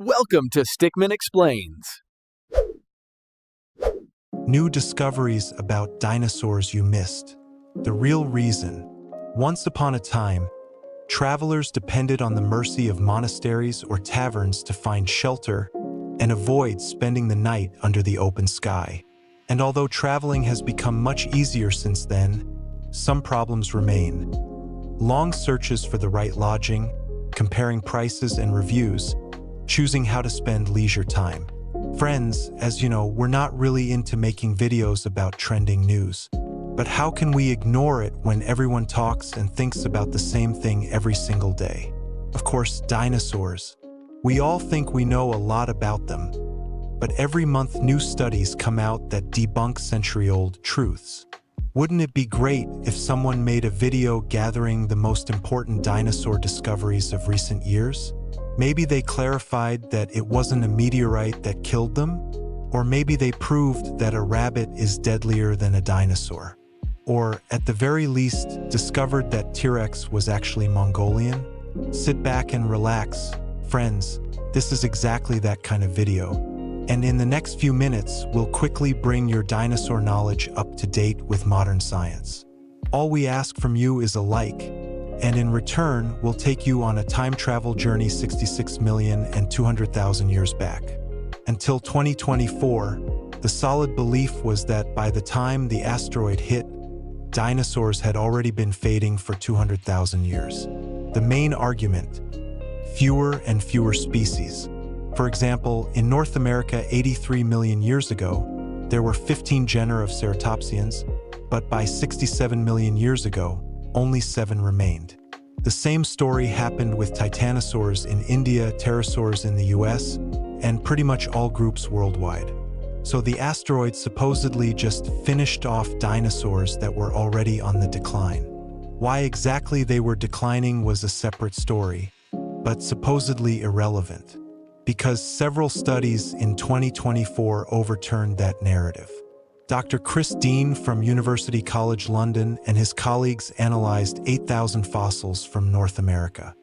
Welcome to StickMan Explains. New discoveries about dinosaurs you missed. The real reason. Once upon a time, travelers depended on the mercy of monasteries or taverns to find shelter and avoid spending the night under the open sky. And although traveling has become much easier since then, some problems remain. Long searches for the right lodging, comparing prices and reviews, choosing how to spend leisure time. Friends, as you know, we're not really into making videos about trending news. But how can we ignore it when everyone talks and thinks about the same thing every single day? Of course, dinosaurs. We all think we know a lot about them. But every month new studies come out that debunk century-old truths. Wouldn't it be great if someone made a video gathering the most important dinosaur discoveries of recent years? Maybe they clarified that it wasn't a meteorite that killed them? Or maybe they proved that a rabbit is deadlier than a dinosaur? Or, at the very least, discovered that T-Rex was actually Mongolian? Sit back and relax. Friends, this is exactly that kind of video. And in the next few minutes, we'll quickly bring your dinosaur knowledge up to date with modern science. All we ask from you is a like, and in return, we'll take you on a time travel journey 66,200,000 years back. Until 2024, the solid belief was that by the time the asteroid hit, dinosaurs had already been fading for 200,000 years. The main argument: fewer and fewer species. For example, in North America 83 million years ago, there were 15 genera of ceratopsians, but by 67 million years ago, only 7 remained. The same story happened with titanosaurs in India, pterosaurs in the US, and pretty much all groups worldwide. So the asteroid supposedly just finished off dinosaurs that were already on the decline. Why exactly they were declining was a separate story, but supposedly irrelevant, because several studies in 2024 overturned that narrative. Dr. Chris Dean from University College London and his colleagues analyzed 8,000 fossils from North America.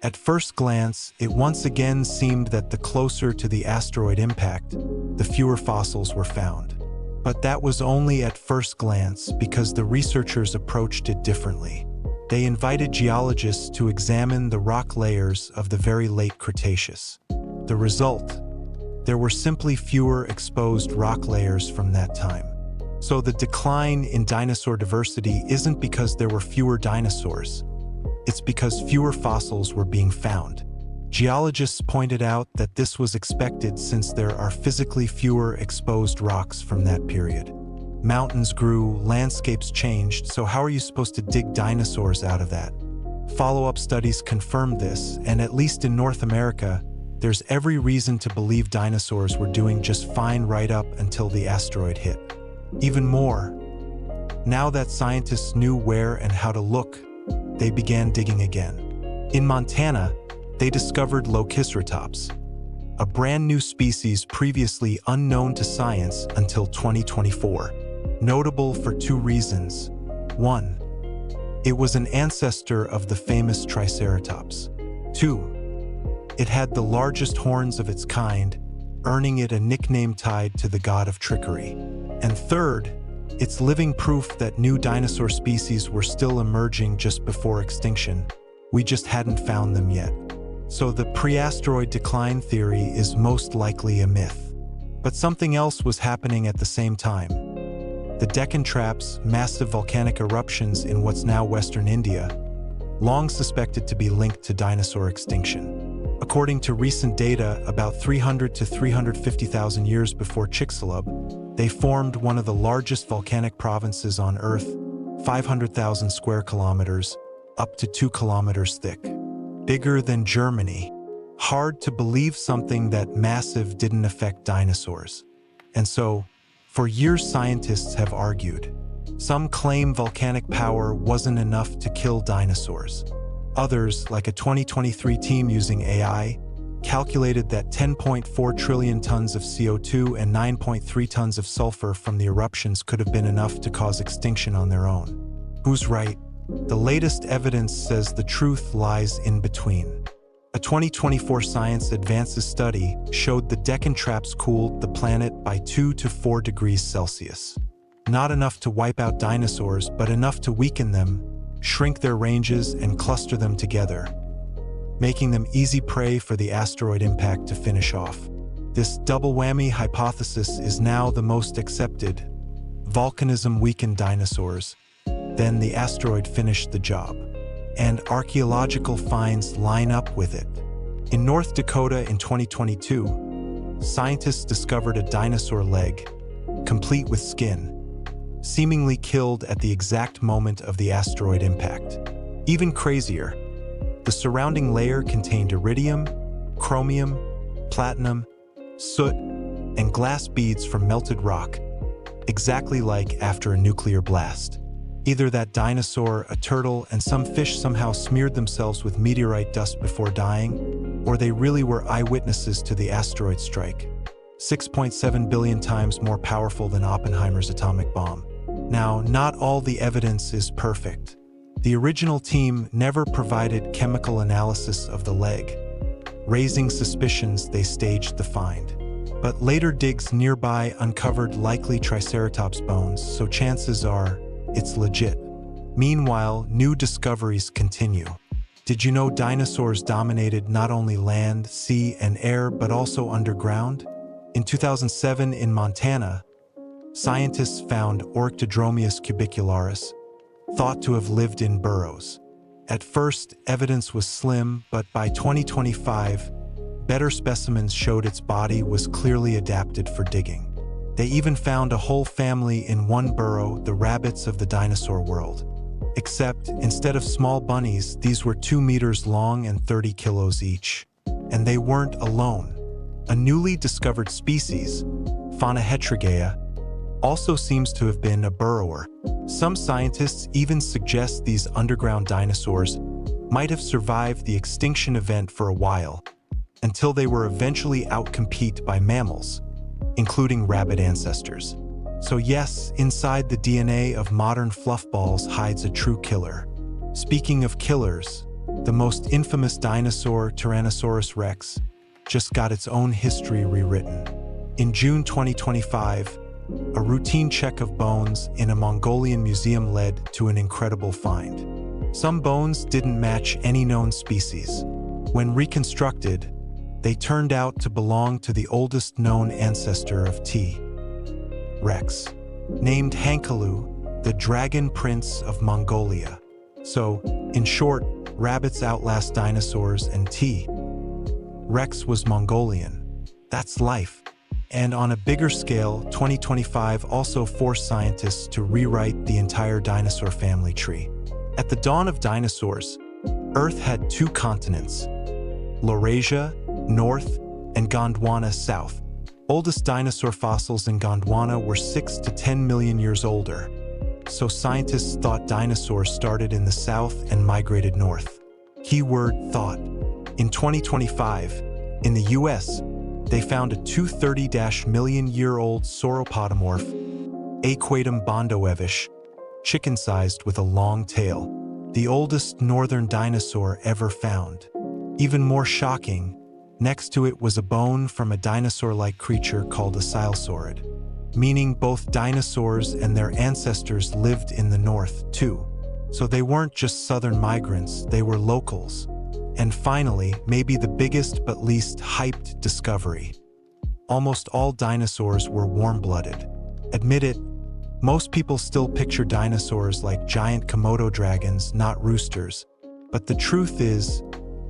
At first glance, it once again seemed that the closer to the asteroid impact, the fewer fossils were found. But that was only at first glance because the researchers approached it differently. They invited geologists to examine the rock layers of the very late Cretaceous. The result? There were simply fewer exposed rock layers from that time. So the decline in dinosaur diversity isn't because there were fewer dinosaurs. It's because fewer fossils were being found. Geologists pointed out that this was expected since there are physically fewer exposed rocks from that period. Mountains grew, landscapes changed, so how are you supposed to dig dinosaurs out of that? Follow-up studies confirmed this, and at least in North America, there's every reason to believe dinosaurs were doing just fine right up until the asteroid hit. Even more, now that scientists knew where and how to look, they began digging again. In Montana, they discovered Lokiceratops, a brand new species previously unknown to science until 2024. Notable for 2 reasons. 1, it was an ancestor of the famous Triceratops. 2, it had the largest horns of its kind, earning it a nickname tied to the god of trickery. And third, it's living proof that new dinosaur species were still emerging just before extinction. We just hadn't found them yet. So the pre-asteroid decline theory is most likely a myth. But something else was happening at the same time. The Deccan Traps, massive volcanic eruptions in what's now Western India, long suspected to be linked to dinosaur extinction. According to recent data, about 300 to 350,000 years before Chicxulub, they formed one of the largest volcanic provinces on Earth, 500,000 square kilometers, up to 2 kilometers thick. Bigger than Germany. Hard to believe something that massive didn't affect dinosaurs. And so, for years scientists have argued. Some claim volcanic power wasn't enough to kill dinosaurs. Others, like a 2023 team using AI, calculated that 10.4 trillion tons of CO2 and 9.3 tons of sulfur from the eruptions could have been enough to cause extinction on their own. Who's right? The latest evidence says the truth lies in between. A 2024 Science Advances study showed the Deccan traps cooled the planet by 2 to 4 degrees Celsius. Not enough to wipe out dinosaurs, but enough to weaken them, shrink their ranges, and cluster them together, making them easy prey for the asteroid impact to finish off. This double whammy hypothesis is now the most accepted. Volcanism weakened dinosaurs, then the asteroid finished the job. And archaeological finds line up with it. In North Dakota in 2022, scientists discovered a dinosaur leg, complete with skin, seemingly killed at the exact moment of the asteroid impact. Even crazier, the surrounding layer contained iridium, chromium, platinum, soot, and glass beads from melted rock, exactly like after a nuclear blast. Either that dinosaur, a turtle, and some fish somehow smeared themselves with meteorite dust before dying, or they really were eyewitnesses to the asteroid strike. 6.7 billion times more powerful than Oppenheimer's atomic bomb. Now, not all the evidence is perfect. The original team never provided chemical analysis of the leg, raising suspicions they staged the find. But later digs nearby uncovered likely Triceratops bones, so chances are it's legit. Meanwhile, new discoveries continue. Did you know dinosaurs dominated not only land, sea, and air, but also underground? In 2007 in Montana, scientists found Orctodromeus cubicularis, thought to have lived in burrows. At first, evidence was slim, but by 2025, better specimens showed its body was clearly adapted for digging. They even found a whole family in one burrow, the rabbits of the dinosaur world. Except, instead of small bunnies, these were 2 meters long and 30 kilos each. And they weren't alone. A newly discovered species, Fauna heterogaea, also seems to have been a burrower. Some scientists even suggest these underground dinosaurs might have survived the extinction event for a while, until they were eventually outcompeted by mammals, including rabbit ancestors. So yes, inside the DNA of modern fluffballs hides a true killer. Speaking of killers, the most infamous dinosaur, Tyrannosaurus rex, just got its own history rewritten. In June 2025, a routine check of bones in a Mongolian museum led to an incredible find. Some bones didn't match any known species. When reconstructed, they turned out to belong to the oldest known ancestor of T. rex, named Hankalu, the dragon prince of Mongolia. So, in short, rabbits outlast dinosaurs and T. rex was Mongolian. That's life. And on a bigger scale, 2025 also forced scientists to rewrite the entire dinosaur family tree. At the dawn of dinosaurs, Earth had 2 continents, Laurasia, north, and Gondwana, south. Oldest dinosaur fossils in Gondwana were 6 to 10 million years older, so scientists thought dinosaurs started in the south and migrated north. Keyword thought. In 2025, in the US, they found a 230-million-year-old sauropodomorph, Aquatum bondoevish, chicken-sized with a long tail, the oldest northern dinosaur ever found. Even more shocking, next to it was a bone from a dinosaur-like creature called a silesaurid, meaning both dinosaurs and their ancestors lived in the north, too. So they weren't just southern migrants, they were locals. And finally, maybe the biggest but least hyped discovery. Almost all dinosaurs were warm-blooded. Admit it, most people still picture dinosaurs like giant Komodo dragons, not roosters. But the truth is,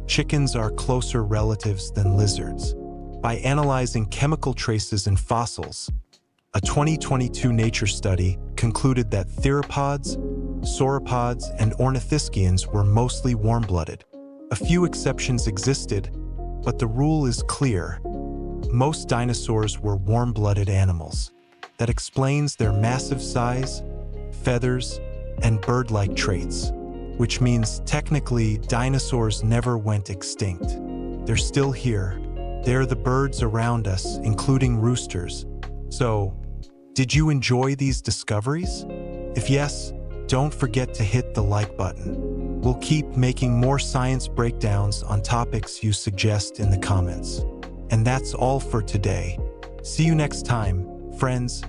chickens are closer relatives than lizards. By analyzing chemical traces in fossils, a 2022 Nature study concluded that theropods, sauropods, and ornithischians were mostly warm-blooded. A few exceptions existed, but the rule is clear. Most dinosaurs were warm-blooded animals. That explains their massive size, feathers, and bird-like traits. Which means technically dinosaurs never went extinct. They're still here. They're the birds around us, including roosters. So, did you enjoy these discoveries? If yes, don't forget to hit the like button. We'll keep making more science breakdowns on topics you suggest in the comments. And that's all for today. See you next time, friends.